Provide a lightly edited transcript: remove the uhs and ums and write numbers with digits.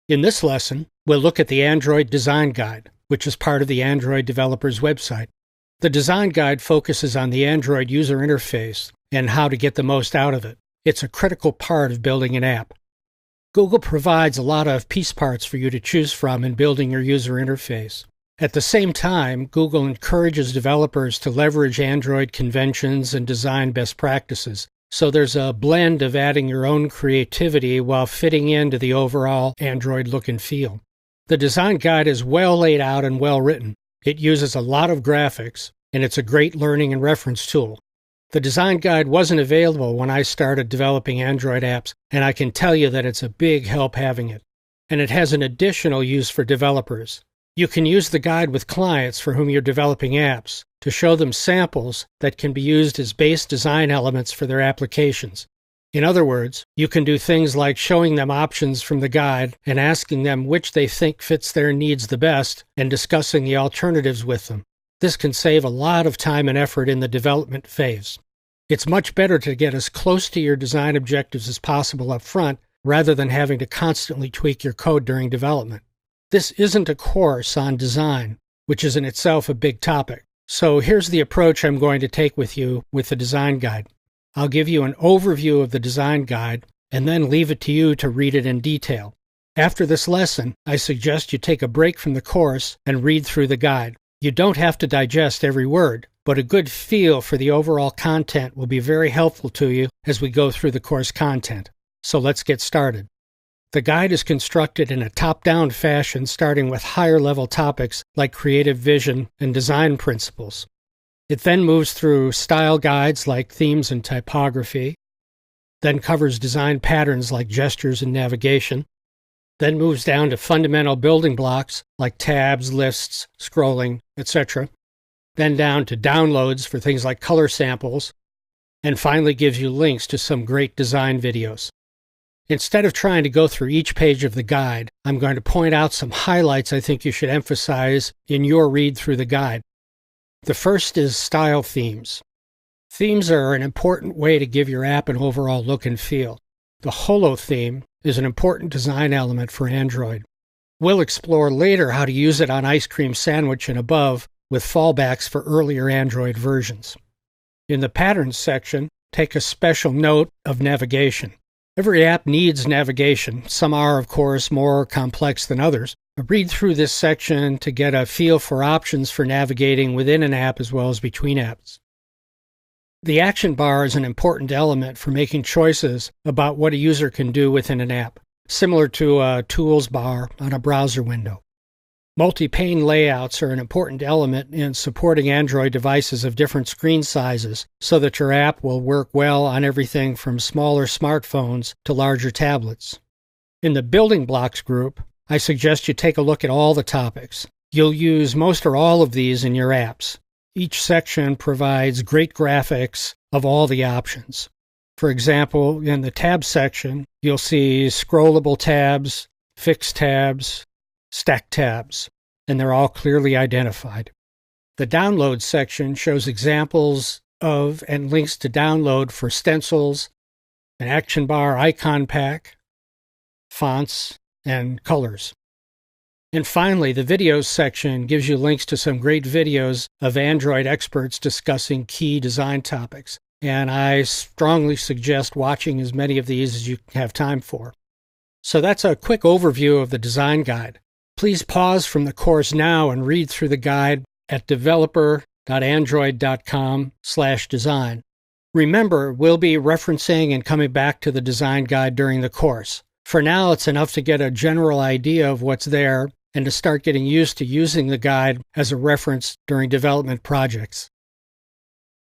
In this lesson, we'll look at the Android Design Guide, which is part of the Android developer's website. The Design Guide focuses on the Android user interface and how to get the most out of it. It's a critical part of building an app. Google provides a lot of piece parts for you to choose from in building your user interface. At the same time, Google encourages developers to leverage Android conventions and design best practices. So there's a blend of adding your own creativity while fitting into the overall Android look and feel. The design guide is well laid out and well written. It uses a lot of graphics, and it's a great learning and reference tool. The design guide wasn't available when I started developing Android apps, and I can tell you that it's a big help having it. And it has an additional use for developers. You can use the guide with clients for whom you're developing apps to show them samples that can be used as base design elements for their applications. In other words, you can do things like showing them options from the guide and asking them which they think fits their needs the best and discussing the alternatives with them. This can save a lot of time and effort in the development phase. It's much better to get as close to your design objectives as possible up front rather than having to constantly tweak your code during development. This isn't a course on design, which is in itself a big topic. So here's the approach I'm going to take with you with the design guide. I'll give you an overview of the design guide and then leave it to you to read it in detail. After this lesson, I suggest you take a break from the course and read through the guide. You don't have to digest every word, but a good feel for the overall content will be very helpful to you as we go through the course content. So let's get started. The guide is constructed in a top-down fashion, starting with higher-level topics like creative vision and design principles. It then moves through style guides like themes and typography, then covers design patterns like gestures and navigation, then moves down to fundamental building blocks like tabs, lists, scrolling, etc., then down to downloads for things like color samples, and finally gives you links to some great design videos. Instead of trying to go through each page of the guide, I'm going to point out some highlights I think you should emphasize in your read through the guide. The first is style themes. Themes are an important way to give your app an overall look and feel. The Holo theme is an important design element for Android. We'll explore later how to use it on Ice Cream Sandwich and above with fallbacks for earlier Android versions. In the Patterns section, take a special note of navigation. Every app needs navigation. Some are, of course, more complex than others. Read through this section to get a feel for options for navigating within an app as well as between apps. The action bar is an important element for making choices about what a user can do within an app, similar to a tools bar on a browser window. Multi-pane layouts are an important element in supporting Android devices of different screen sizes so that your app will work well on everything from smaller smartphones to larger tablets. In the building blocks group, I suggest you take a look at all the topics. You'll use most or all of these in your apps. Each section provides great graphics of all the options. For example, in the tabs section, you'll see scrollable tabs, fixed tabs, stack tabs, and they're all clearly identified. The download section shows examples of and links to download for stencils, an action bar icon pack, fonts, and colors. And finally, the videos section gives you links to some great videos of Android experts discussing key design topics, and I strongly suggest watching as many of these as you have time for. So that's a quick overview of the design guide. Please pause from the course now and read through the guide at developer.android.com/design. Remember, we'll be referencing and coming back to the design guide during the course. For now, it's enough to get a general idea of what's there and to start getting used to using the guide as a reference during development projects.